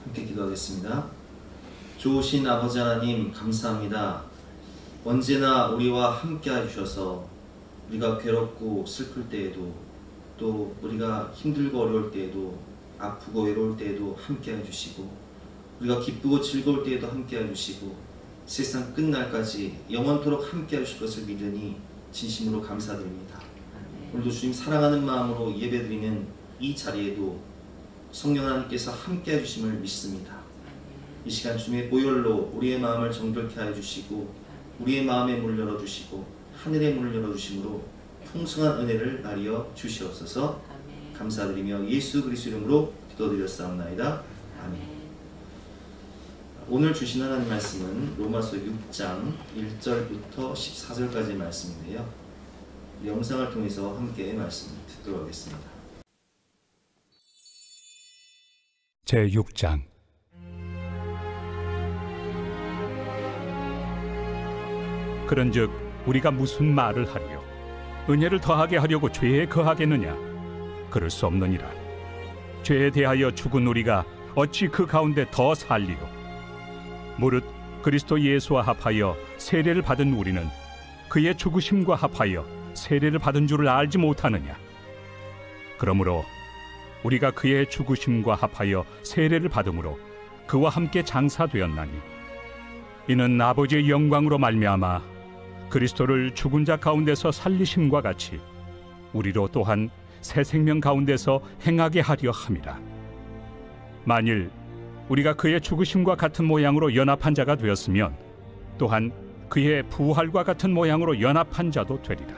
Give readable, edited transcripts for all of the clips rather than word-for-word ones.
함께 기도하겠습니다. 좋으신 아버지 하나님 감사합니다. 언제나 우리와 함께 해주셔서 우리가 괴롭고 슬플 때에도 또 우리가 힘들고 어려울 때에도 아프고 외로울 때에도 함께 해주시고 우리가 기쁘고 즐거울 때에도 함께 해주시고 세상 끝날까지 영원토록 함께 해주실 것을 믿으니 진심으로 감사드립니다. 오늘도 주님 사랑하는 마음으로 예배드리는 이 자리에도 성령 하나님께서 함께 해주심을 믿습니다. 이 시간 주님의 보혈로 우리의 마음을 정결케 해주시고 우리의 마음의 문을 열어주시고 하늘의 문을 열어주심으로 풍성한 은혜를 나리어 주시옵소서. 감사드리며 예수 그리스도 이름으로 기도드렸사옵나이다. 아멘. 오늘 주신 하나님 말씀은 로마서 6장 1절부터 14절까지의 말씀인데요. 영상을 통해서 함께 말씀을 듣도록 하겠습니다. 제6장 그런즉 우리가 무슨 말을 하리요? 은혜를 더하게 하려고 죄에 거하겠느냐? 그럴 수 없느니라. 죄에 대하여 죽은 우리가 어찌 그 가운데 더 살리요? 무릇 그리스도 예수와 합하여 세례를 받은 우리는 그의 죽으심과 합하여 세례를 받은 줄을 알지 못하느냐? 그러므로 우리가 그의 죽으심과 합하여 세례를 받음으로 그와 함께 장사되었나니 이는 아버지의 영광으로 말미암아 그리스도를 죽은 자 가운데서 살리심과 같이 우리로 또한 새 생명 가운데서 행하게 하려 함이라. 만일 우리가 그의 죽으심과 같은 모양으로 연합한 자가 되었으면 또한 그의 부활과 같은 모양으로 연합한 자도 되리라.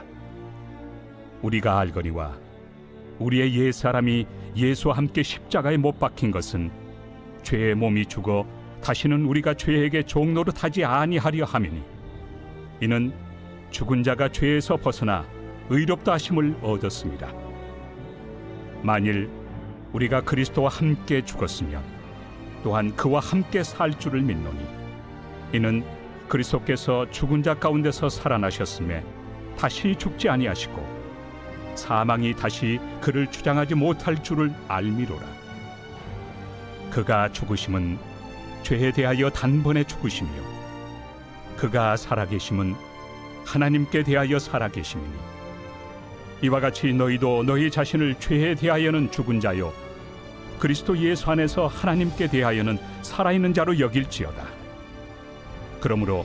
우리가 알거니와 우리의 옛사람이 예수와 함께 십자가에 못 박힌 것은 죄의 몸이 죽어 다시는 우리가 죄에게 종노릇하지 아니하려 함이니 이는 죽은 자가 죄에서 벗어나 의롭다 하심을 얻었습니다. 만일 우리가 그리스도와 함께 죽었으면 또한 그와 함께 살 줄을 믿노니 이는 그리스도께서 죽은 자 가운데서 살아나셨음에 다시 죽지 아니하시고 사망이 다시 그를 주장하지 못할 줄을 알미로라. 그가 죽으심은 죄에 대하여 단번에 죽으시며 그가 살아계심은 하나님께 대하여 살아계심이니 이와 같이 너희도 너희 자신을 죄에 대하여는 죽은 자요 그리스도 예수 안에서 하나님께 대하여는 살아있는 자로 여길지어다. 그러므로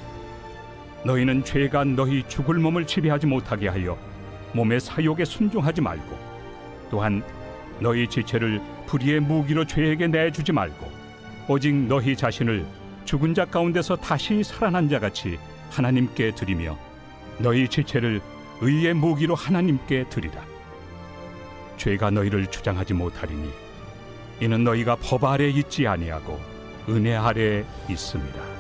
너희는 죄가 너희 죽을 몸을 지배하지 못하게 하여 몸의 사욕에 순종하지 말고 또한 너희 지체를 불의의 무기로 죄에게 내주지 말고 오직 너희 자신을 죽은 자 가운데서 다시 살아난 자같이 하나님께 드리며 너희 지체를 의의 무기로 하나님께 드리라. 죄가 너희를 주장하지 못하리니 이는 너희가 법 아래 있지 아니하고 은혜 아래 있습니다.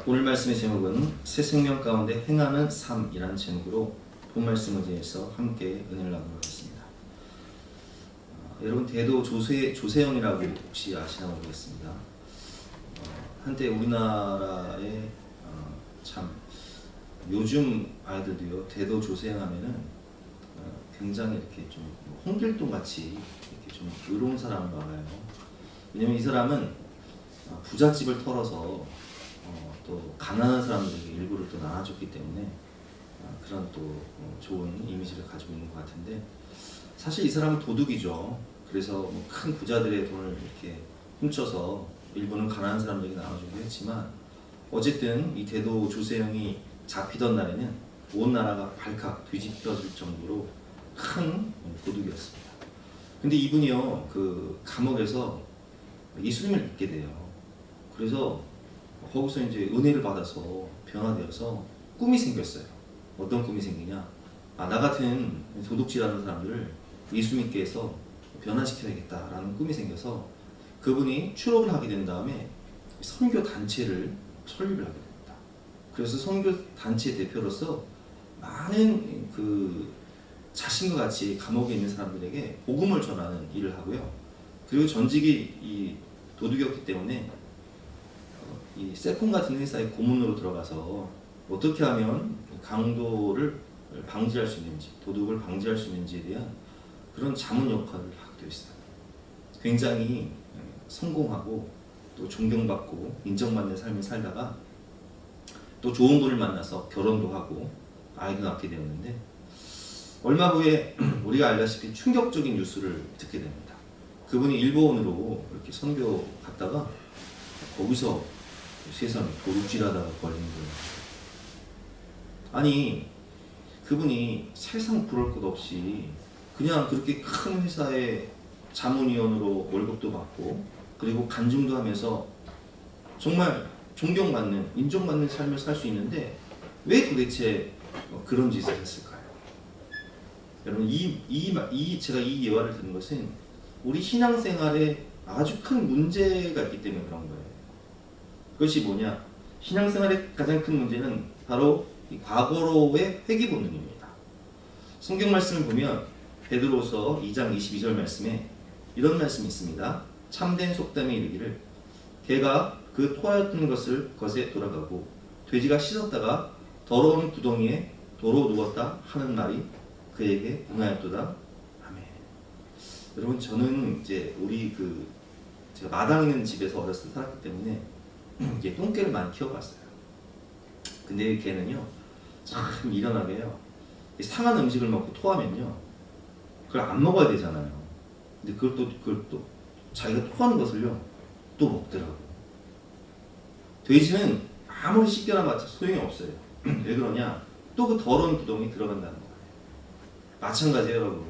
오늘 말씀의 제목은 새 생명 가운데 행하는 삶이라는 제목으로 본 말씀을 대해서 함께 은혜를 나누도록 하겠습니다. 여러분 대도 조세현이라고 혹시 아시나 모르겠습니다. 한때 우리나라에 참 요즘 아이들도요 대도 조세현 하면은 굉장히 이렇게 좀 홍길동 같이 이렇게 좀 의로운 사람을 알아요. 왜냐면 이 사람은 부잣집을 털어서 또 가난한 사람들에게 일부를 또 나눠줬기 때문에 그런 또 좋은 이미지를 가지고 있는 것 같은데 사실 이 사람은 도둑이죠. 그래서 큰 부자들의 돈을 이렇게 훔쳐서 일부는 가난한 사람들에게 나눠주기도 했지만 어쨌든 이 대도 조세형이 잡히던 날에는 온 나라가 발칵 뒤집혀질 정도로 큰 도둑이었습니다. 근데 이분이요 그 감옥에서 예수님을 믿게 돼요. 그래서 거기서 이제 은혜를 받아서 변화되어서 꿈이 생겼어요. 어떤 꿈이 생기냐? 나 같은 도둑질하는 사람들을 예수 믿게 해서 변화시켜야겠다라는 꿈이 생겨서 그분이 취업을 하게 된 다음에 선교 단체를 설립을 하게 됩니다. 그래서 선교 단체 대표로서 많은 그 자신과 같이 감옥에 있는 사람들에게 복음을 전하는 일을 하고요. 그리고 전직이 이 도둑이었기 때문에 이 세콤 같은 회사의 고문으로 들어가서 어떻게 하면 강도를 방지할 수 있는지, 도둑을 방지할 수 있는지에 대한 그런 자문 역할을 하게 되어 있어요. 굉장히 성공하고 또 존경받고 인정받는 삶을 살다가 또 좋은 분을 만나서 결혼도 하고 아이도 낳게 되었는데 얼마 후에 우리가 알다시피 충격적인 뉴스를 듣게 됩니다. 그분이 일본으로 이렇게 선교 갔다가 거기서 세상에 도둑질하다가 걸린 거예요. 아니 그분이 세상 부러울 것 없이 그냥 그렇게 큰 회사의 자문위원으로 월급도 받고 그리고 간증도 하면서 정말 존경받는 인정받는 삶을 살 수 있는데 왜 도대체 그런 짓을 했을까요? 여러분 제가 이 예화를 드는 것은 우리 신앙생활에 아주 큰 문제가 있기 때문에 그런 거예요. 그것이 뭐냐? 신앙생활의 가장 큰 문제는 바로 이 과거로의 회귀 본능입니다. 성경 말씀을 보면 베드로서 2장 22절 말씀에 이런 말씀이 있습니다. 참된 속담에 이르기를 개가 그 토하였던 것에 돌아가고 돼지가 씻었다가 더러운 구덩이에 도로 누웠다 하는 말이 그에게 응하였도다. 아멘. 여러분 저는 이제 제가 마당 있는 집에서 어렸을 때 살았기 때문에 이제 똥개를 많이 키워봤어요. 근데 이 개는요 참 미련하게요. 상한 음식을 먹고 토하면요 그걸 안 먹어야 되잖아요. 근데 그걸 또 자기가 토하는 것을요 또 먹더라고요. 돼지는 아무리 씻겨놔봤자 소용이 없어요. 왜 그러냐? 또 그 더러운 구덩이에 들어간다는 거예요. 마찬가지예요, 여러분.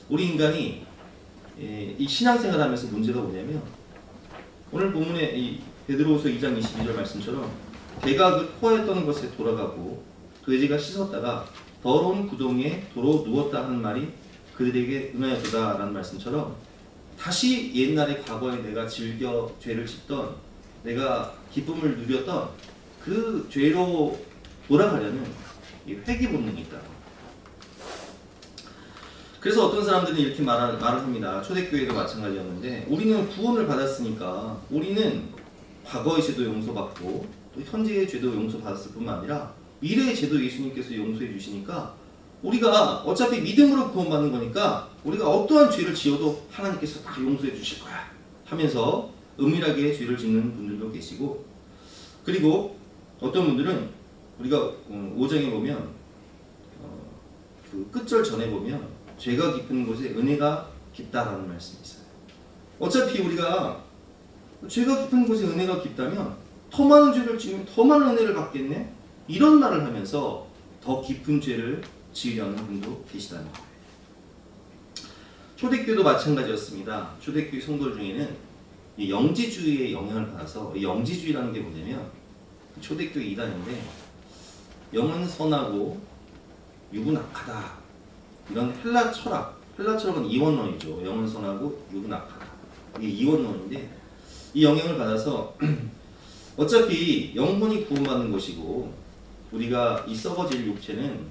우리 인간이 이 신앙생활 하면서 문제가 뭐냐면 오늘 본문에 이 베드로후서 2장 22절 말씀처럼 개가 그 토하였던 것에 돌아가고 돼지가 씻었다가 더러운 구덩이에 도로 누웠다 하는 말이 그들에게 응하였도다 라는 말씀처럼 다시 옛날의 과거에 내가 즐겨 죄를 짓던 내가 기쁨을 누렸던 그 죄로 돌아가려는 이 회귀 본능이 있다. 그래서 어떤 사람들은 이렇게 말을 합니다. 초대교회도 마찬가지였는데 우리는 구원을 받았으니까 우리는 과거의 죄도 용서받고 또 현재의 죄도 용서받았을 뿐만 아니라 미래의 죄도 예수님께서 용서해 주시니까 우리가 어차피 믿음으로 구원받는 거니까 우리가 어떠한 죄를 지어도 하나님께서 다 용서해 주실 거야 하면서 은밀하게 죄를 짓는 분들도 계시고 그리고 어떤 분들은 우리가 5장에 보면 그 끝절 전에 보면 죄가 깊은 곳에 은혜가 깊다라는 말씀이 있어요. 어차피 우리가 죄가 깊은 곳에 은혜가 깊다면 더 많은 죄를 지으면 더 많은 은혜를 받겠네? 이런 말을 하면서 더 깊은 죄를 지으려는 분도 계시다는 거예요. 초대교회도 마찬가지였습니다. 초대교회 성도들 중에는 이 영지주의의 영향을 받아서 이 영지주의라는 게 뭐냐면 초대교회 이단인데 영은 선하고 육은 악하다 이런 헬라 철학은 이원론이죠. 영은 선하고 육은 악하다 이게 이원론인데 이 영향을 받아서 어차피 영혼이 구원받는 것이고 우리가 이 썩어질 육체는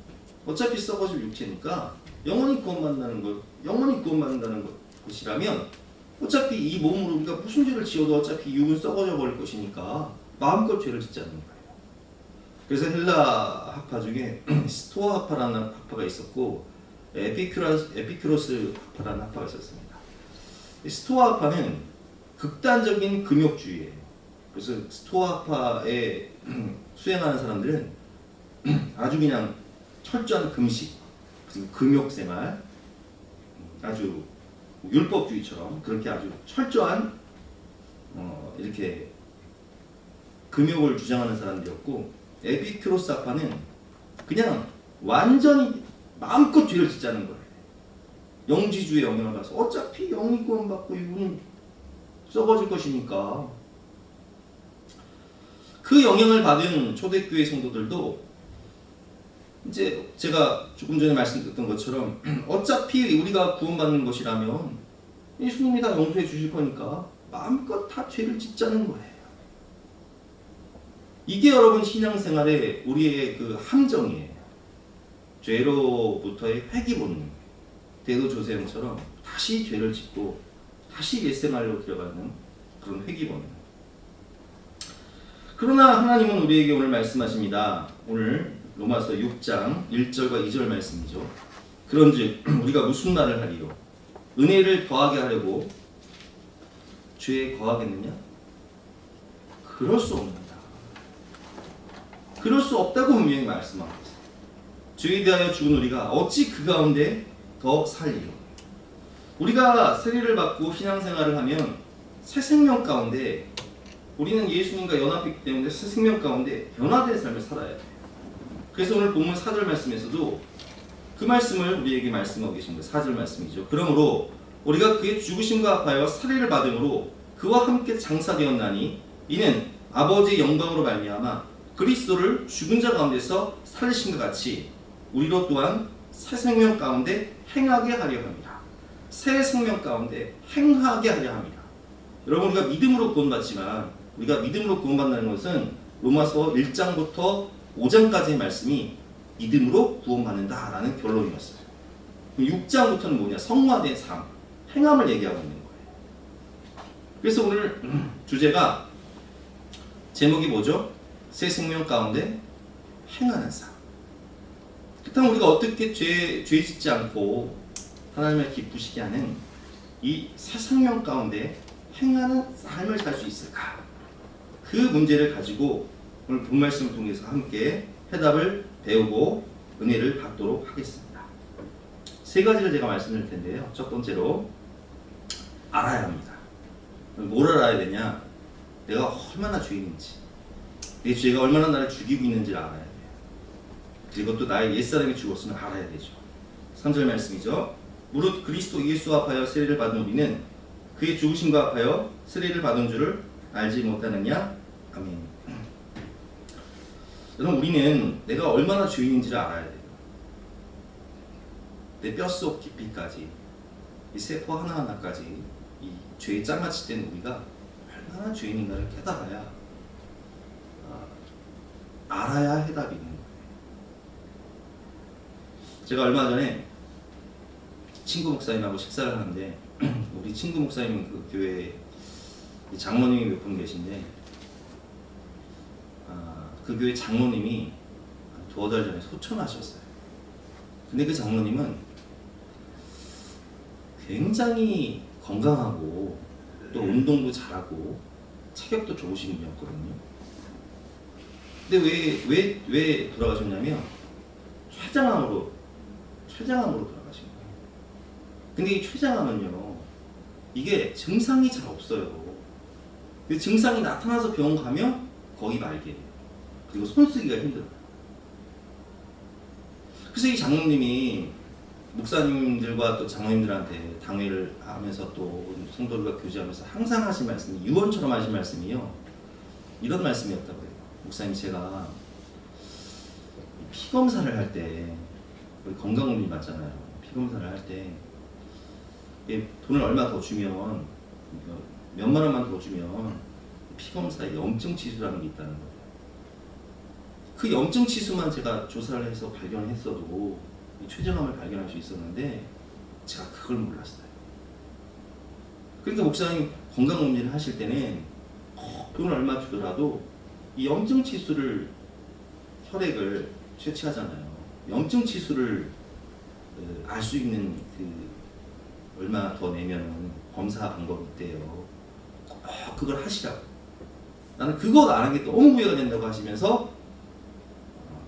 어차피 썩어질 육체니까 영혼이 구원받는다는 것이라면 어차피 이 몸으로 우리가 무슨 죄를 지어도 어차피 육은 썩어져 버릴 것이니까 마음껏 죄를 짓자는 거예요. 그래서 헬라 학파 중에 스토아 학파라는 학파가 있었고 에피큐로스 학파라는 학파가 있었습니다. 스토아 학파는 극단적인 금욕주의예요. 그래서 스토아 학파에 수행하는 사람들은 아주 그냥 철저한 금식, 그리고 금욕생활, 아주 율법주의처럼 그렇게 아주 철저한 이렇게 금욕을 주장하는 사람들이었고 에피큐로스 학파는 그냥 완전히 마음껏 죄를 짓자는 거예요. 영지주의 영향을 받아서 어차피 영이 구원받고 육은 썩어질 것이니까 그 영향을 받은 초대교회 성도들도 이제 제가 조금 전에 말씀드렸던 것처럼 어차피 우리가 구원받는 것이라면 예수님이 다 용서해 주실 거니까 마음껏 다 죄를 짓자는 거예요. 이게 여러분 신앙생활의 우리의 그 함정이에요. 죄로부터의 회귀 본능. 대도 조세형처럼 다시 죄를 짓고 다시 옛생활로 들어가는 그런 회귀 본능. 그러나 하나님은 우리에게 오늘 말씀하십니다. 오늘 로마서 6장 1절과 2절 말씀이죠. 그런즉 우리가 무슨 말을 하리요? 은혜를 더하게 하려고 죄에 거하겠느냐? 그럴 수 없느니라. 그럴 수 없다고 분명히 말씀하고 있어요. 죄에 대하여 죽은 우리가 어찌 그 가운데 더 살리요? 우리가 세례를 받고 신앙생활을 하면 새 생명 가운데 우리는 예수님과 연합했기 때문에 새 생명 가운데 변화된 삶을 살아야 돼요. 그래서 오늘 본문 4절 말씀에서도 그 말씀을 우리에게 말씀하고 계신 거예요. 4절 말씀이죠. 그러므로 우리가 그의 죽으심과 합하여 살해를 받음으로 그와 함께 장사되었나니 이는 아버지의 영광으로 말미암아 그리스도를 죽은 자 가운데서 살리신 것 같이 우리로 또한 새 생명 가운데 행하게 하려 합니다. 새 생명 가운데 행하게 하려 합니다. 여러분, 우리가 믿음으로 구원받지만 우리가 믿음으로 구원받는 것은 로마서 1장부터 5장까지의 말씀이 믿음으로 구원받는다라는 결론이었어요. 6장부터는 뭐냐? 성화된 삶, 행함을 얘기하고 있는 거예요. 그래서 오늘 주제가 제목이 뭐죠? 새 생명 가운데 행하는 삶. 그렇다면 우리가 어떻게 죄 짓지 않고 하나님을 기쁘시게 하는 이 새 생명 가운데 행하는 삶을 살 수 있을까? 그 문제를 가지고 오늘 본 말씀을 통해서 함께 해답을 배우고 은혜를 받도록 하겠습니다. 세 가지를 제가 말씀드릴 텐데요. 첫 번째로 알아야 합니다. 뭘 알아야 되냐? 내가 얼마나 죄인인지, 내 죄가 얼마나 나를 죽이고 있는지를 알아야 돼요. 그리고 또 나의 옛사람이 죽었으면 알아야 되죠. 3절 말씀이죠. 무릇 그리스도 예수와 합하여 세례를 받은 우리는 그의 죽으심과 합하여 세례를 받은 줄을 알지 못하느냐? 아멘. 여러분, 우리는 내가 얼마나 죄인인지를 알아야 돼요. 내 뼛속 깊이까지, 이 세포 하나하나까지 이 죄의 장아찌 된 우리가 얼마나 죄인인가를 깨달아야 알아야 해답이 있는 거예요. 제가 얼마 전에 친구 목사님하고 식사를 하는데 우리 친구 목사님 그 교회에 장로님이 몇 분 계신데 그 교회 장로님이 두어 달 전에 소천하셨어요. 근데 그 장로님은 굉장히 건강하고 또 운동도 잘하고 체격도 좋으신 분이었거든요. 근데 왜 돌아가셨냐면 췌장암으로 돌아가신 거예요. 근데 이 췌장암은요, 이게 증상이 잘 없어요. 그 증상이 나타나서 병원 가면 거의 말기예요. 그리고 손쓰기가 힘들어요. 그래서 이 장로님이 목사님들과 또 장로님들한테 당회를 하면서 또 성도들과 교제하면서 항상 하신 말씀이, 유언처럼 하신 말씀이요, 이런 말씀이었다고 해요. 목사님, 제가 피검사를 할 때, 우리 건강검진 받잖아요. 피검사를 할 때 돈을 얼마 더 주면, 몇만 원만 더 주면 피검사에 염증 치수라는 게 있다는 거예요. 그 염증 치수만 제가 조사를 해서 발견했어도 이 췌장암을 발견할 수 있었는데 제가 그걸 몰랐어요. 그러니까 목사님 건강검진을 하실 때는 돈을 얼마 주더라도 이 염증 치수를, 혈액을 채취하잖아요. 염증 치수를 알 수 있는 그 얼마 더 내면은 검사 방법이 있대요. 꼭 그걸 하시라고. 나는 그거 아는 게 너무 후회가 된다고 하시면서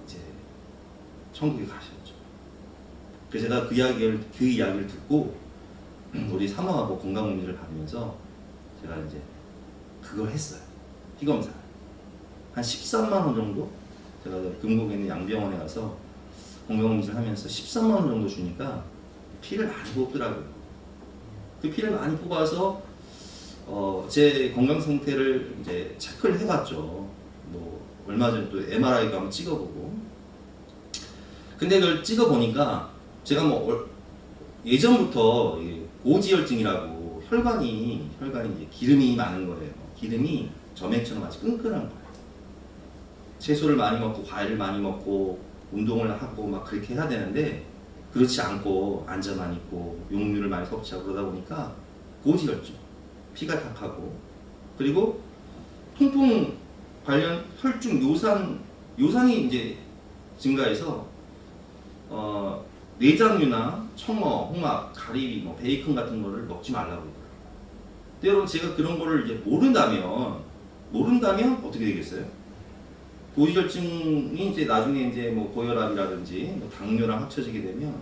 이제 천국에 가셨죠. 그래서 제가 그 이야기를 듣고 우리 사모하고 건강검진을 받으면서 제가 이제 그걸 했어요. 피검사. 한 13만 원 정도? 제가 금곡에 있는 양병원에 가서 건강검진을 하면서 13만 원 정도 주니까 피를 많이 뽑더라고요. 그 피를 많이 뽑아서 제 건강 상태를 이제 체크를 해봤죠. 뭐 얼마 전에 또 MRI도 한번 찍어보고. 근데 그걸 찍어보니까 제가 뭐 예전부터 고지혈증이라고 혈관이 이제 기름이 많은 거예요. 기름이 점액처럼 아주 끈끈한 거예요. 채소를 많이 먹고 과일을 많이 먹고 운동을 하고 막 그렇게 해야 되는데 그렇지 않고 앉아만 있고 용류를 많이 섭취하고 그러다 보니까 고지혈증, 피가 탁하고, 그리고 통풍 관련 혈중 요산이 이제 증가해서 내장류나 청어, 홍합, 가리비, 뭐 베이컨 같은 거를 먹지 말라고 그러더라고요. 근데 여러분 제가 그런 거를 이제 모른다면 어떻게 되겠어요? 고지혈증이 이제 나중에 이제 뭐 고혈압이라든지 뭐 당뇨랑 합쳐지게 되면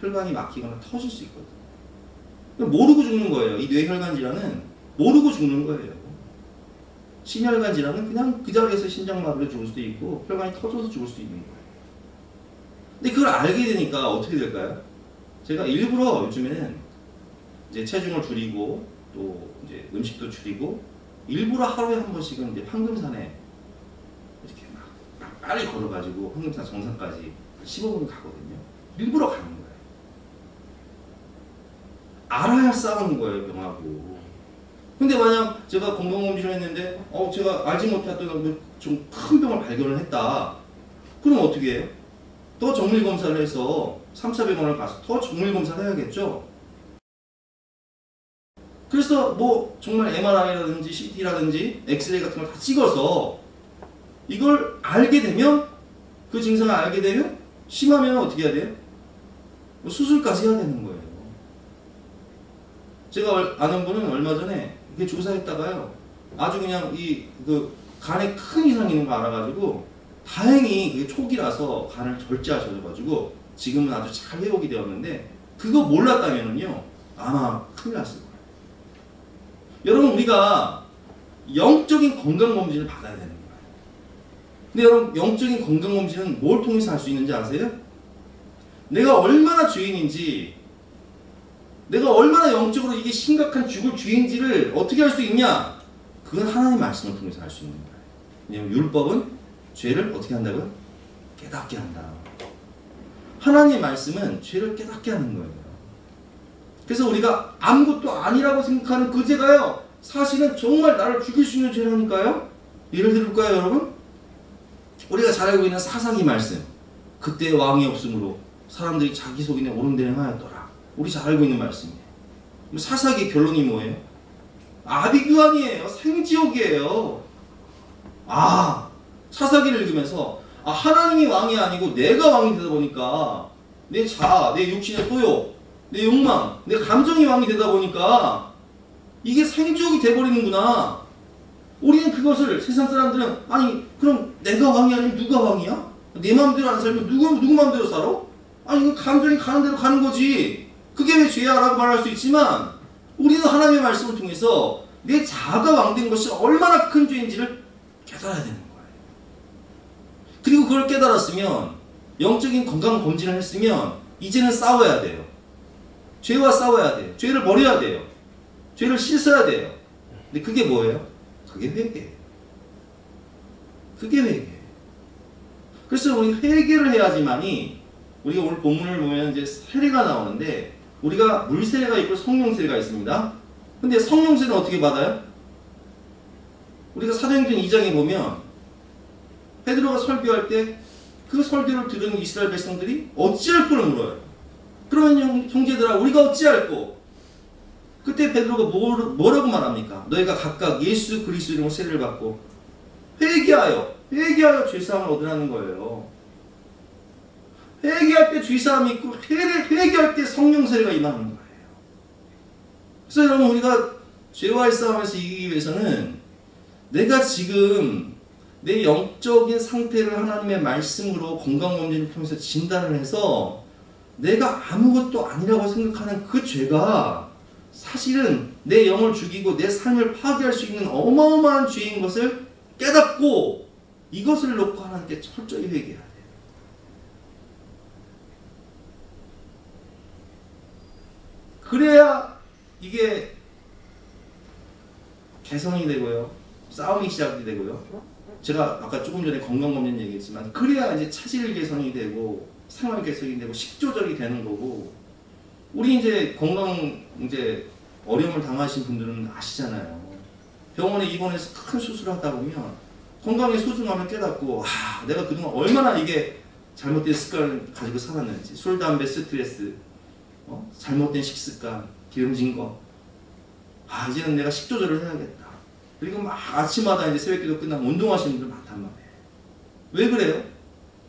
혈관이 막히거나 터질 수 있거든요. 모르고 죽는 거예요. 이 뇌혈관 질환은 모르고 죽는 거예요. 심혈관 질환은 그냥 그 자리에서 심장마비로 죽을 수도 있고 혈관이 터져서 죽을 수도 있는 거예요. 근데 그걸 알게 되니까 어떻게 될까요? 제가 일부러 요즘에는 이제 체중을 줄이고 또 이제 음식도 줄이고 일부러 하루에 한 번씩은 이제 황금산에 이렇게 막 빨리 걸어가지고 황금산 정상까지 15분 가거든요. 일부러 가는 거예요. 알아야 싸우는 거예요, 병하고. 근데 만약 제가 건강검진을 했는데 제가 알지 못했던 좀 큰 병을 발견을 했다. 그럼 어떻게 해요? 더 정밀검사를 해서 3차 병원을 가서 더 정밀검사를 해야겠죠? 그래서 뭐 정말 MRI라든지 CT라든지 엑스레이 같은 걸 다 찍어서 이걸 알게 되면 그 증상을 알게 되면 심하면 어떻게 해야 돼요? 뭐 수술까지 해야 되는 거예요. 제가 아는 분은 얼마 전에 이렇게 조사했다가요. 아주 그냥 그 간에 큰 이상이 있는 거 알아가지고 다행히 그게 초기라서 간을 절제하셔가지고 지금은 아주 잘 회복이 되었는데 그거 몰랐다면은요 아마 큰일 났을 거예요. 여러분 우리가 영적인 건강검진을 받아야 되는 거예요. 근데 여러분 영적인 건강검진은 뭘 통해서 할 수 있는지 아세요? 내가 얼마나 죄인인지 내가 얼마나 영적으로 이게 심각한 죽을 죄인지를 어떻게 할 수 있냐? 그건 하나님의 말씀을 통해서 할 수 있는 거예요. 왜냐하면 율법은 죄를 어떻게 한다고요? 깨닫게 한다. 하나님의 말씀은 죄를 깨닫게 하는 거예요. 그래서 우리가 아무것도 아니라고 생각하는 그 죄가요 사실은 정말 나를 죽일 수 있는 죄라니까요. 예를 들을까요 여러분? 우리가 잘 알고 있는 사사기 말씀, 그때 왕이 없으므로 사람들이 자기 속인에 옳은 대로 행하였더라. 우리 잘 알고 있는 말씀이에요. 사사기 결론이 뭐예요? 아비규환이에요. 생지옥이에요. 사사기를 읽으면서 하나님이 왕이 아니고 내가 왕이 되다 보니까 내 자아, 내 육신의 소욕, 내 욕망, 내 감정이 왕이 되다 보니까 이게 생지옥이 돼버리는구나. 우리는 그것을 세상 사람들은 아니 그럼 내가 왕이 아니면 누가 왕이야? 내 마음대로 안 살면 누구 마음대로 살아? 아니 이거 감정이 가는 대로 가는 거지. 그게 왜 죄야? 라고 말할 수 있지만 우리는 하나님의 말씀을 통해서 내 자아가 왕된 것이 얼마나 큰 죄인지를 깨달아야 되는 거예요. 그리고 그걸 깨달았으면 영적인 건강검진을 했으면 이제는 싸워야 돼요. 죄와 싸워야 돼요. 죄를 버려야 돼요. 죄를 씻어야 돼요. 근데 그게 뭐예요? 그게 회개예요. 그게 회개예요. 그래서 우리 회개를 해야지만이 우리가 오늘 본문을 보면 이제 세례가 나오는데 우리가 물세례가 있고 성령세례가 있습니다. 근데 성령세례는 어떻게 받아요? 우리가 사도행전 2장에 보면 베드로가 설교할 때 그 설교를 들은 이스라엘 백성들이 어찌할 거를 물어요. 그러면 형제들아 우리가 어찌할꼬? 그때 베드로가 뭐라고 말합니까? 너희가 각각 예수 그리스도 이름으로 세례를 받고 회개하여 죄사함을 얻으라는 거예요. 회개할 때 죄사함이 있고 회개할 때 성령 세례가 임하는 거예요. 그래서 여러분 우리가 죄와의 싸움에서 이기기 위해서는 내가 지금 내 영적인 상태를 하나님의 말씀으로 건강검진을 통해서 진단을 해서 내가 아무것도 아니라고 생각하는 그 죄가 사실은 내 영을 죽이고 내 삶을 파괴할 수 있는 어마어마한 죄인 것을 깨닫고 이것을 놓고 하나님께 철저히 회개해야 돼요. 그래야 이게 개선이 되고요. 싸움이 시작이 되고요. 제가 아까 조금 전에 건강검진 얘기했지만 그래야 이제 차질 개선이 되고 생활 개선이 되고 식조절이 되는 거고 우리 이제 건강 이제 어려움을 당하신 분들은 아시잖아요. 병원에 입원해서 큰 수술을 하다 보면 건강의 소중함을 깨닫고 내가 그동안 얼마나 이게 잘못된 습관을 가지고 살았는지 술, 담배, 스트레스 잘못된 식습관, 기름진 거 이제는 내가 식조절을 해야겠다. 그리고 막 아침마다 이제 새벽기도 끝나면 운동하시는 분들 많단 말이에요. 왜 그래요?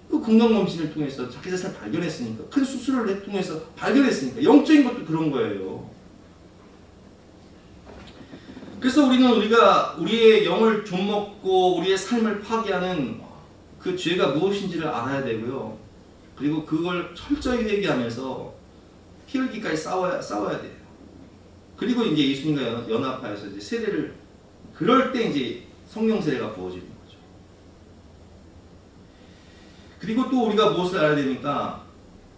그 건강검진을 통해서 자기 자신을 발견했으니까 큰 수술을 통해서 발견했으니까 영적인 것도 그런 거예요. 그래서 우리가 우리의 영을 좀먹고 우리의 삶을 파괴하는 그 죄가 무엇인지를 알아야 되고요. 그리고 그걸 철저히 회개하면서 피 흘기까지 싸워야 돼요. 그리고 이제 예수님과 연합하여서 이제 세례를, 그럴 때 이제 성령 세례가 부어지는 거죠. 그리고 또 우리가 무엇을 알아야 되니까,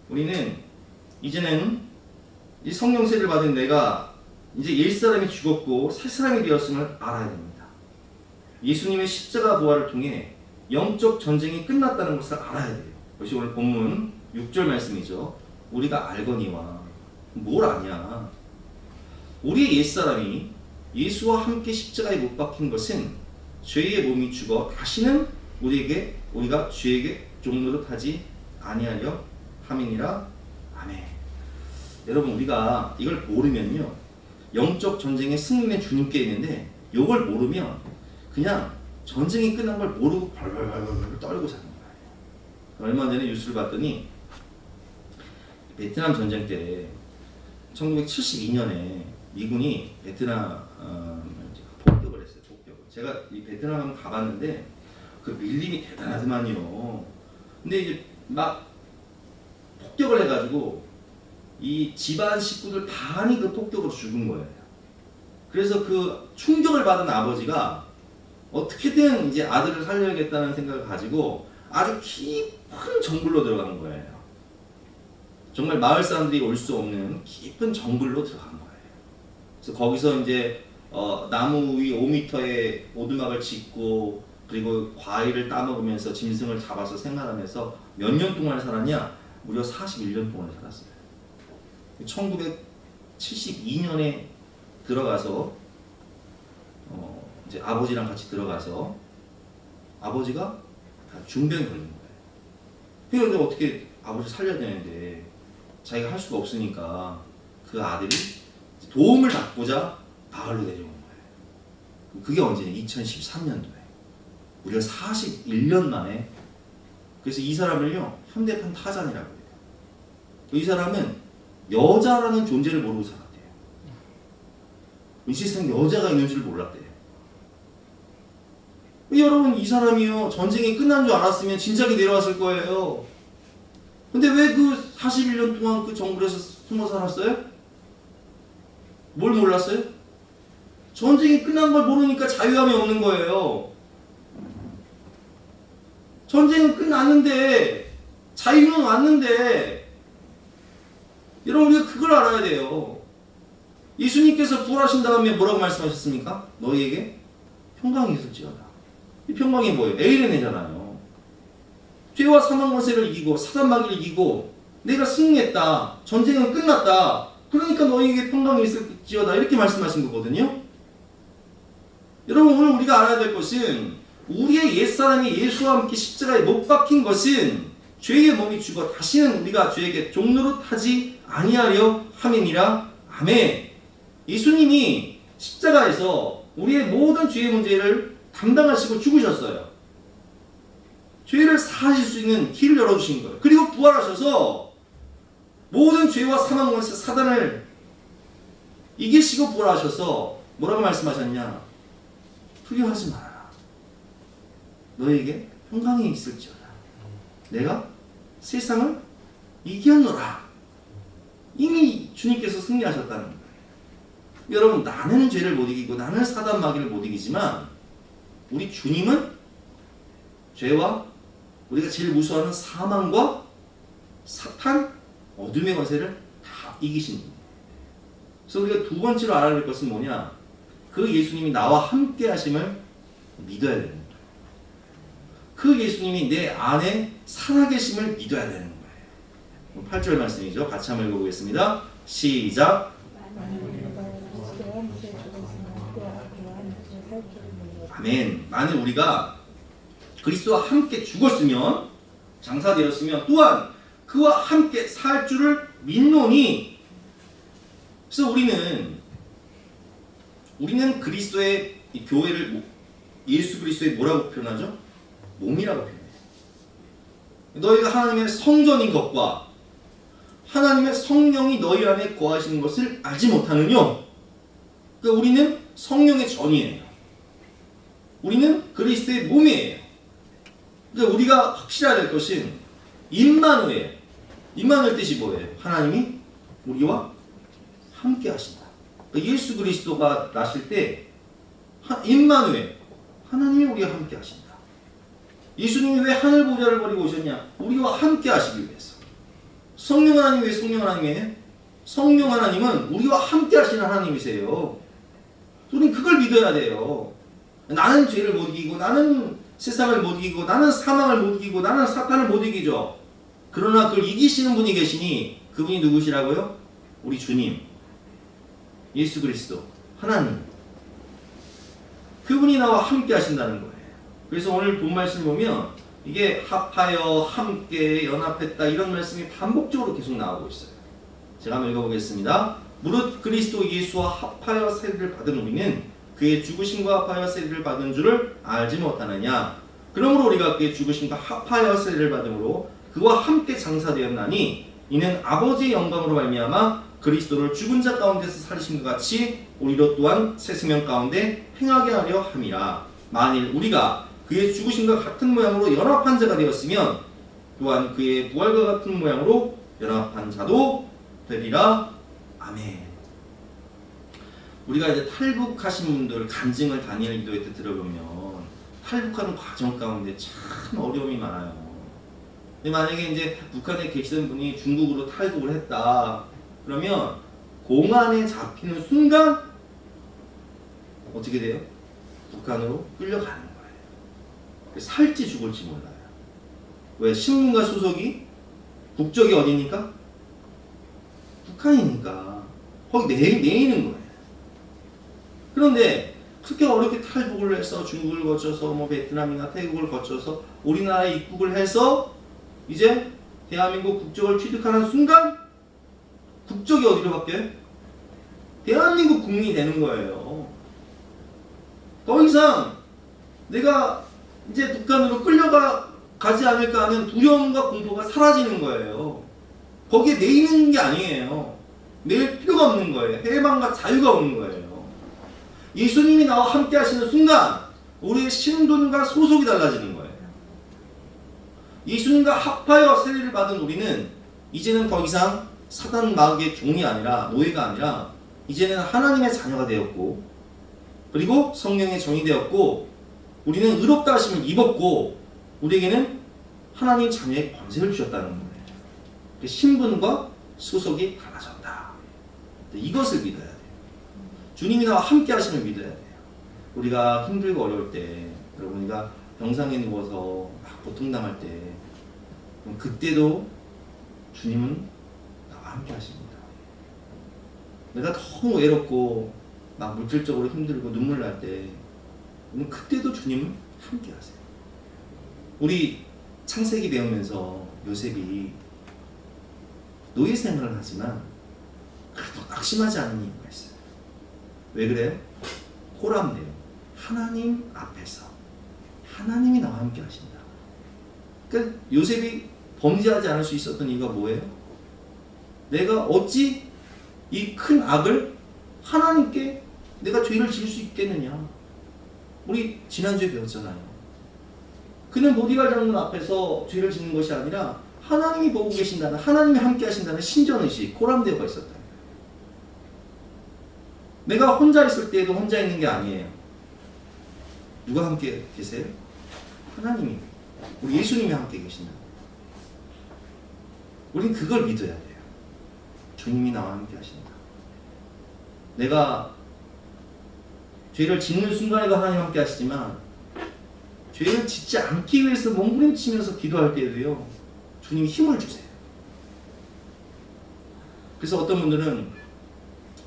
우리는 이제는 이 성령 세례를 받은 내가 이제 옛사람이 죽었고 새 사람이 되었음을 알아야 됩니다. 예수님의 십자가 부활을 통해 영적 전쟁이 끝났다는 것을 알아야 돼요. 그것이 오늘 본문 6절 말씀이죠. 우리가 알거니와. 뭘 아냐? 우리의 옛사람이 예수와 함께 십자가에 못 박힌 것은 죄의 몸이 죽어 다시는 우리가 죄에게 종노릇하지 아니하려 함이니라. 아멘. 여러분, 우리가 이걸 모르면요, 영적 전쟁의 승리는 주님께 있는데 이걸 모르면 그냥 전쟁이 끝난 걸 모르고 벌벌벌 떨고 사는 거예요. 얼마 전에 뉴스를 봤더니 베트남 전쟁 때 1972년에 미군이 베트남 폭격을 했어요. 폭격을. 제가 이 베트남 한번 가봤는데 그 밀림이 대단하더만요. 근데 이제 막 폭격을 해가지고 이 집안 식구들 반이 그 폭격으로 죽은 거예요. 그래서 그 충격을 받은 아버지가 어떻게든 이제 아들을 살려야겠다는 생각을 가지고 아주 깊은 정글로 들어간 거예요. 정말 마을 사람들이 올 수 없는 깊은 정글로 들어간 거예요. 그래서 거기서 이제 나무 위 5m의 오두막을 짓고, 그리고 과일을 따먹으면서 짐승을 잡아서 생활하면서 몇 년 동안 살았냐? 무려 41년 동안 살았어요. 1972년에 들어가서 이제 아버지랑 같이 들어가서 아버지가 중병이 걸린 거예요. 그래서 어떻게 아버지 살려야 되는데 자기가 할 수가 없으니까 그 아들이 도움을 받고자 마을로 내려온 거예요. 그게 언제냐? 2013년도에. 무려 41년 만에. 그래서 이 사람을요, 현대판 타잔이라고 해요. 이 사람은 여자라는 존재를 모르고 살았대요. 이 세상에 여자가 있는 줄 몰랐대요. 여러분, 이 사람이요, 전쟁이 끝난 줄 알았으면 진작에 내려왔을 거예요. 근데 왜 그 41년 동안 그 정글에서 숨어 살았어요? 뭘 몰랐어요? 전쟁이 끝난 걸 모르니까 자유함이 없는 거예요. 전쟁은 끝났는데, 자유는 왔는데, 여러분, 우리가 그걸 알아야 돼요. 예수님께서 부활하신 다음에 뭐라고 말씀하셨습니까? 너희에게 평강이 있을지어다. 이 평강이 뭐예요? 에이레네잖아요. 죄와 사망 권세를 이기고 사단 마귀를 이기고 내가 승리했다. 전쟁은 끝났다. 그러니까 너희에게 평강이 있을지어다. 이렇게 말씀하신 거거든요. 여러분, 오늘 우리가 알아야 될 것은 우리의 옛사람이 예수와 함께 십자가에 못 박힌 것은 죄의 몸이 죽어 다시는 우리가 죄에게 종노릇하지 아니하려 함이니라. 아멘. 예수님이 십자가에서 우리의 모든 죄의 문제를 담당하시고 죽으셨어요. 죄를 사하실 수 있는 길을 열어주신 거예요. 그리고 부활하셔서 모든 죄와 사망 권세 사단을 이기시고 부활하셔서 뭐라고 말씀하셨냐? 두려워하지 말아라. 너에게 평강이 있을지어다. 내가 세상을 이겼노라. 이미 주님께서 승리하셨다는 거예요. 여러분, 나는 죄를 못 이기고 나는 사단 마귀를 못 이기지만 우리 주님은 죄와 우리가 제일 무서워하는 사망과 사탄, 어둠의 권세를 다 이기신 분이에요. 그래서 우리가 두 번째로 알아야 될 것은 뭐냐? 그 예수님이 나와 함께 하심을 믿어야 되는 거예요. 그 예수님이 내 안에 살아계심을 믿어야 되는 거예요. 8절 말씀이죠. 같이 한번 읽어보겠습니다. 시작. 아멘. 만일 우리가 그리스도와 함께 죽었으면, 장사되었으면 또한 그와 함께 살 줄을 믿노니. 그래서 우리는 그리스도의 이 교회를 예수 그리스도의 뭐라고 표현하죠? 몸이라고 표현해요. 너희가 하나님의 성전인 것과 하나님의 성령이 너희 안에 거하시는 것을 알지 못하느뇨. 그러니까 우리는 성령의 전이에요. 우리는 그리스도의 몸이에요. 그러니까 우리가 확실해야 될 것은 임마누엘. 임마누엘 뜻이 뭐예요? 하나님이 우리와 함께 하신다. 그러니까 예수 그리스도가 나실 때 임마누엘. 하나님이 우리와 함께 하신다. 예수님이 왜 하늘 보좌를 버리고 오셨냐? 우리와 함께 하시기 위해서. 성령 하나님 왜 성령 하나님이에요? 성령 하나님은 우리와 함께 하시는 하나님이세요. 우리는 그걸 믿어야 돼요. 나는 죄를 못 이기고, 나는 세상을 못 이기고, 나는 사망을 못 이기고, 나는 사탄을 못 이기죠. 그러나 그걸 이기시는 분이 계시니 그분이 누구시라고요? 우리 주님, 예수 그리스도, 하나님. 그분이 나와 함께 하신다는 거예요. 그래서 오늘 본 말씀 보면 이게 합하여, 함께, 연합했다 이런 말씀이 반복적으로 계속 나오고 있어요. 제가 한번 읽어보겠습니다. 무릇 그리스도 예수와 합하여 세례를 받은 우리는 그의 죽으심과 합하여 세례를 받은 줄을 알지 못하느냐. 그러므로 우리가 그의 죽으심과 합하여 세례를 받음으로 그와 함께 장사되었나니 이는 아버지의 영광으로 말미암아 그리스도를 죽은 자 가운데서 살리신 것 같이 우리로 또한 새 생명 가운데 행하게 하려 함이라. 만일 우리가 그의 죽으심과 같은 모양으로 연합한 자가 되었으면 또한 그의 부활과 같은 모양으로 연합한 자도 되리라. 아멘. 우리가 이제 탈북하신 분들 간증을 다니엘 기도회 때 들어보면 탈북하는 과정 가운데 참 어려움이 많아요. 근데 만약에 이제 북한에 계시던 분이 중국으로 탈북을 했다. 그러면 공안에 잡히는 순간 어떻게 돼요? 북한으로 끌려가는 거예요. 살지 죽을지 몰라요. 왜? 신분과 소속이 국적이 어디니까? 북한이니까 거기 내이는 거예요. 그런데 그렇게 어렵게 탈북을 해서 중국을 거쳐서 뭐 베트남이나 태국을 거쳐서 우리나라에 입국을 해서 이제 대한민국 국적을 취득하는 순간 국적이 어디로 바뀌어요? 대한민국 국민이 되는 거예요. 더 이상 내가 이제 북한으로 끌려가지 않을까 하는 두려움과 공포가 사라지는 거예요. 거기에 내있는 게 아니에요. 내일 필요가 없는 거예요. 해방과 자유가 없는 거예요. 예수님이 나와 함께 하시는 순간 우리의 신분과 소속이 달라지는 거예요. 예수님과 합하여 세례를 받은 우리는 이제는 더 이상 사단 마귀의 종이 아니라 노예가 아니라 이제는 하나님의 자녀가 되었고 그리고 성령의 종이 되었고 우리는 의롭다 하심을 입었고 우리에게는 하나님 자녀의 권세를 주셨다는 거예요. 신분과 소속이 달라졌다. 이것을 믿어야 돼요. 주님이 나와 함께 하심을 믿어야 돼요. 우리가 힘들고 어려울 때 여러분 우리가 병상에 누워서 막 고통당할 때 그때도 주님은 나와 함께 하십니다. 내가 너무 외롭고 막 물질적으로 힘들고 눈물 날 때 그때도 주님은 함께 하세요. 우리 창세기 배우면서 요셉이 노예 생활을 하지만 그래도 낙심하지 않는 이유가 있어요. 왜 그래요? 호람돼요. 하나님 앞에서 하나님이 나와 함께 하신다. 그러니까 요셉이 범죄하지 않을 수 있었던 이유가 뭐예요? 내가 어찌 이 큰 악을 하나님께 내가 죄를 지을 수 있겠느냐. 우리 지난주에 배웠잖아요. 그는 보디갈 장군 앞에서 죄를 짓는 것이 아니라 하나님이 보고 계신다는, 하나님이 함께 하신다는 신전의식, 호람되어가 있었다. 내가 혼자 있을 때에도 혼자 있는 게 아니에요. 누가 함께 계세요? 하나님이, 우리 예수님이 함께 계신다. 우린 그걸 믿어야 돼요. 주님이 나와 함께 하신다. 내가 죄를 짓는 순간에도 하나님 함께 하시지만 죄를 짓지 않기 위해서 몸부림치면서 기도할 때에도요, 주님이 힘을 주세요. 그래서 어떤 분들은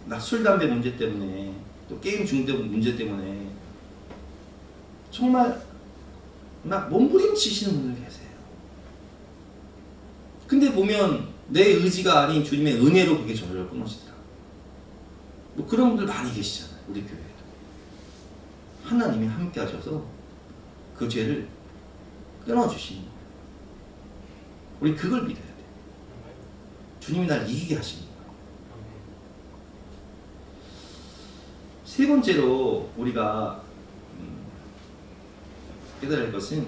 나 술, 담배 문제 때문에 또 게임 중독 문제 때문에 정말 막 몸부림치시는 분들 계세요. 근데 보면 내 의지가 아닌 주님의 은혜로 그게 저절로 끊어지더라고요. 뭐 그런 분들 많이 계시잖아요. 우리 교회에도. 하나님이 함께 하셔서 그 죄를 끊어주시는 거예요. 우리 그걸 믿어야 돼요. 주님이 날 이기게 하십니다. 세 번째로 우리가 깨달을 것은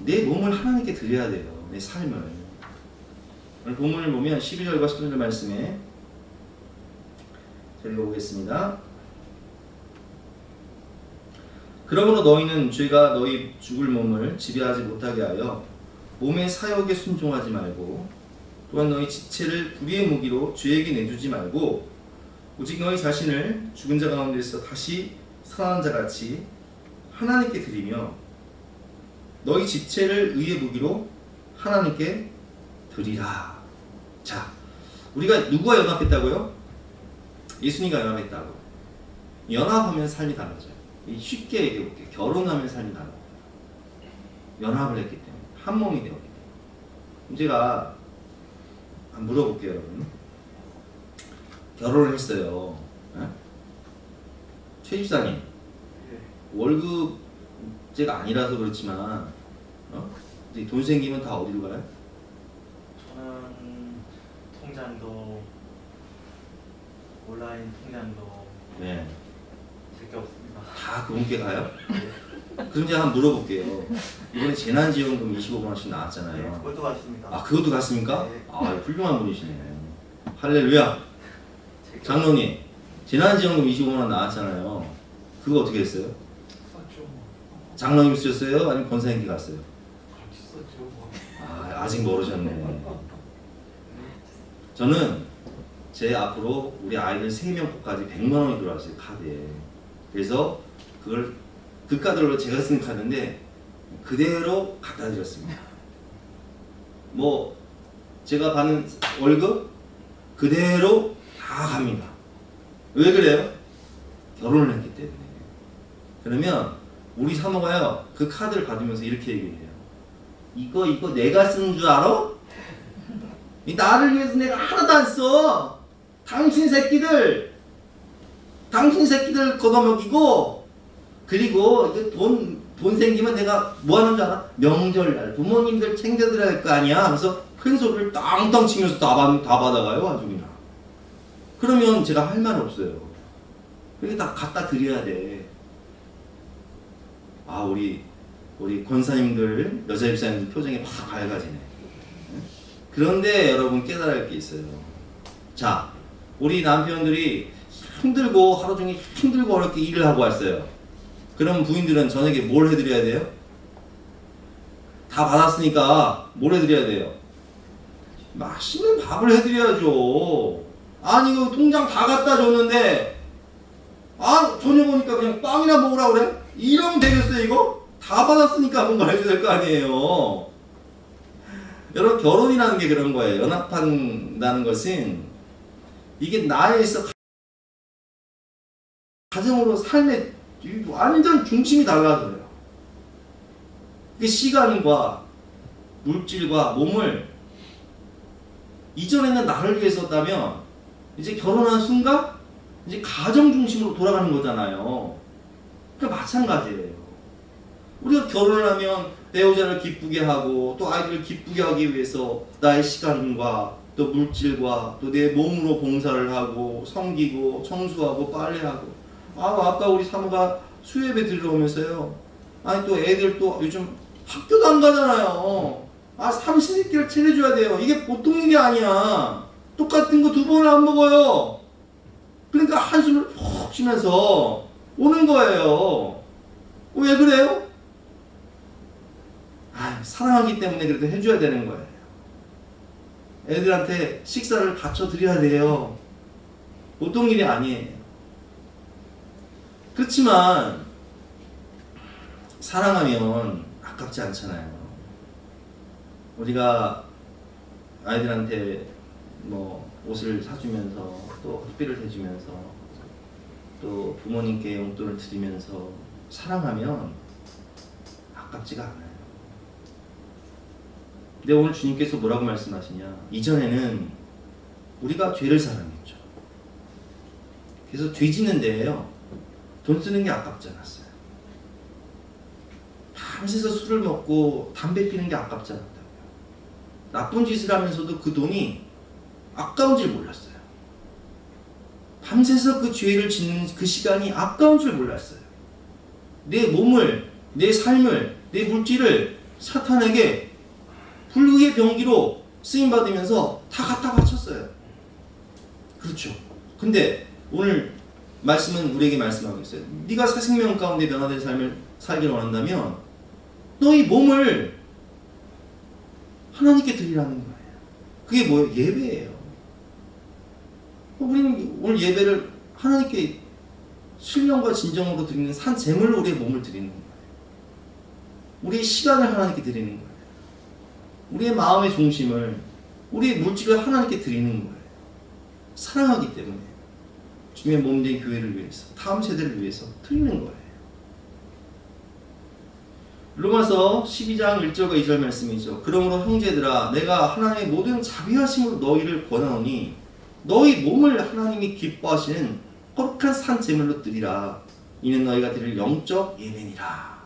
내 몸을 하나님께 드려야 돼요. 내 삶을. 오늘 본문을 보면 12절과 13절 말씀에 제가 읽어보겠습니다. 그러므로 너희는 죄가 너희 죽을 몸을 지배하지 못하게 하여 몸의 사욕에 순종하지 말고 또한 너희 지체를 불의의 무기로 죄에게 내주지 말고 오직 너희 자신을 죽은 자 가운데서 다시 살아난 자 같이 하나님께 드리며 너희 지체를 의의 무기로 하나님께 드리라. 자, 우리가 누구와 연합했다고요? 예수님과 연합했다고. 연합하면 삶이 달라져요. 쉽게 얘기해 볼게요. 결혼하면 삶이 달라져요. 연합을 했기 때문에 한 몸이 되었기 때문에. 그럼 제가 한번 물어볼게요, 여러분. 결혼을 했어요. 최 집사님, 월급제가 아니라서 그렇지만 이제 돈 생기면 다 어디로 가요? 저는 통장도 온라인 통장도 네, 될 게 없습니다. 다 그분께 가요? 그럼 제가 한번 물어볼게요. 이번에 재난지원금 25만 원씩 나왔잖아요. 네, 그것도 같습니다. 아, 그것도 갔습니까? 네. 아, 훌륭한 분이시네. 할렐루야. 장로님, 재난지원금 25만 원 나왔잖아요. 그거 어떻게 했어요? 썼죠. 장로님 쓰셨어요? 아니면 권사님께 갔어요? 같이 썼죠. 아, 아직 모르셨네. 저는 제 앞으로 우리 아이들 3명 거까지 100만 원이 들어왔어요, 카드에. 그래서 그 카드로 제가 쓴 카드인데 그대로 갖다 드렸습니다. 뭐 제가 받는 월급 그대로 다 갑니다. 왜 그래요? 결혼을 했기 때문에. 그러면 우리 사모가요, 그 카드를 받으면서 이렇게 얘기해요. 이거 내가 쓴 줄 알아? 나를 위해서 내가 하나도 안 써. 당신 새끼들 걷어먹이고, 그리고 이거 돈 생기면 내가 뭐 하는 줄 알아? 명절날 부모님들 챙겨드려야 할 거 아니야. 그래서 큰 소리를 땅땅 치면서 다 받아가요, 아주 그냥. 그러면 제가 할 말 없어요. 그게 다 갖다 드려야 돼. 아, 우리 권사님들, 여자 집사님들 표정이 막 밝아지네. 그런데 여러분 깨달아야 할 게 있어요. 자, 우리 남편들이 힘들고 하루 종일 힘들고 어렵게 일을 하고 왔어요. 그럼 부인들은 저녁에 뭘 해드려야 돼요? 다 받았으니까 뭘 해드려야 돼요? 맛있는 밥을 해드려야죠. 아니, 그 통장 다 갖다 줬는데 저녁 오니까 그냥 빵이나 먹으라 그래? 이러면 되겠어요, 이거? 다 받았으니까 뭔가 해줘야 될 거 아니에요. 여러분, 결혼이라는 게 그런 거예요. 연합한다는 것은 이게 나에 있어 가정으로 삶의 완전 중심이 달라져요. 그 시간과 물질과 몸을 이전에는 나를 위해 썼다면 이제 결혼한 순간 이제 가정 중심으로 돌아가는 거잖아요. 그러니까 마찬가지예요. 우리가 결혼을 하면 배우자를 기쁘게 하고 또 아이들을 기쁘게 하기 위해서 나의 시간과 또 물질과 또 내 몸으로 봉사를 하고 섬기고 청소하고 빨래하고. 아까 우리 사모가 수협에 들어오면서요. 아니 또 애들 또 요즘 학교도 안 가잖아요. 삼시세끼를 차려줘야 돼요. 이게 보통 일이 아니야. 똑같은 거 2번을 안 먹어요. 그러니까 한숨을 푹 쉬면서 오는 거예요. 왜 그래요? 사랑하기 때문에 그래도 해줘야 되는 거예요. 애들한테 식사를 갖춰드려야 돼요. 보통 일이 아니에요. 그렇지만 사랑하면 아깝지 않잖아요. 우리가 아이들한테 뭐 옷을 사주면서 또 학비를 대주면서 또 부모님께 용돈을 드리면서 사랑하면 아깝지가 않아요. 근데 오늘 주님께서 뭐라고 말씀하시냐? 이전에는 우리가 죄를 사랑했죠. 그래서 죄 짓는 데에요, 돈 쓰는 게 아깝지 않았어요. 밤새서 술을 먹고 담배 피는 게 아깝지 않았다고요. 나쁜 짓을 하면서도 그 돈이 아까운 줄 몰랐어요. 밤새서 그 죄를 짓는 그 시간이 아까운 줄 몰랐어요. 내 몸을, 내 삶을, 내 물질을 사탄에게 불의의 병기로 쓰임받으면서 다 갖다 바쳤어요. 그렇죠. 근데 오늘 말씀은 우리에게 말씀하고 있어요. 네가 새 생명 가운데 변화된 삶을 살기를 원한다면 너희 몸을 하나님께 드리라는 거예요. 그게 뭐예요? 예배예요. 우리는 오늘 예배를 하나님께 신령과 진정으로 드리는 산 제물로 우리의 몸을 드리는 거예요. 우리의 시간을 하나님께 드리는 거예요. 우리의 마음의 중심을, 우리의 물질을 하나님께 드리는 거예요. 사랑하기 때문에 주님의 몸된 교회를 위해서, 다음 세대를 위해서 드리는 거예요. 로마서 12장 1절과 2절 말씀이죠. 그러므로 형제들아 내가 하나님의 모든 자비하심으로 너희를 권하노니 너희 몸을 하나님이 기뻐하시는 거룩한 산 제물로 드리라. 이는 너희가 드릴 영적 예배니라.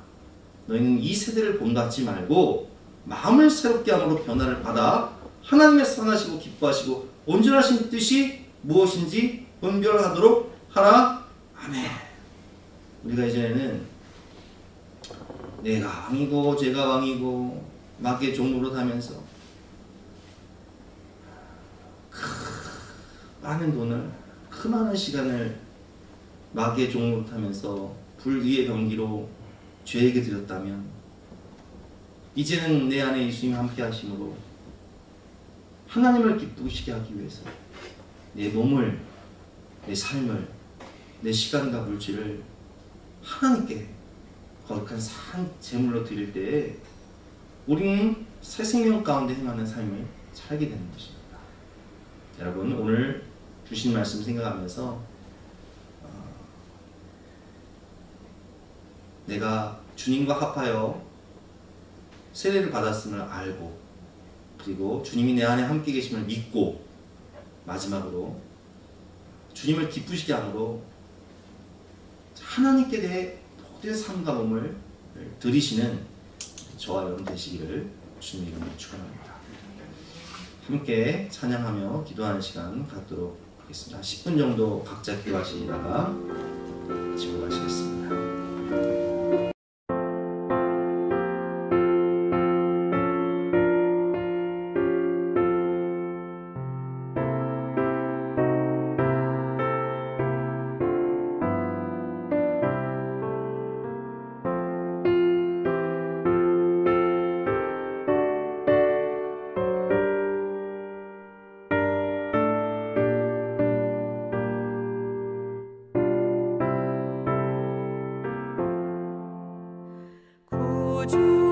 너희는 이 세대를 본받지 말고 마음을 새롭게 함으로 변화를 받아 하나님의 선하시고 기뻐하시고 온전하신 뜻이 무엇인지 분별하도록 하라. 아멘. 우리가 이제는 내가 왕이고 제가 왕이고 마귀의 종으로 타면서 많은 돈을, 그 많은 시간을 마귀의 종으로 타면서 불의의 병기로 죄에게 드렸다면 이제는 내 안에 예수님 함께 하심으로 하나님을 기쁘시게 하기 위해서 내 몸을, 내 삶을, 내 시간과 물질을 하나님께 거룩한 산 제물로 드릴 때에 우리는 새 생명 가운데 행하는 삶을 살게 되는 것입니다. 여러분 오늘 주신 말씀 생각하면서 내가 주님과 합하여 세례를 받았음을 알고 그리고 주님이 내 안에 함께 계심을 믿고 마지막으로 주님을 기쁘시게 함으로 하나님께 대해 모든 삶과 몸을 드리시는 저와 여러분 되시기를 주님 이름으로 축원합니다. 함께 찬양하며 기도하는 시간 갖도록 하겠습니다. 10분 정도 각자 기도하시다가 집으로 가시겠습니다. 주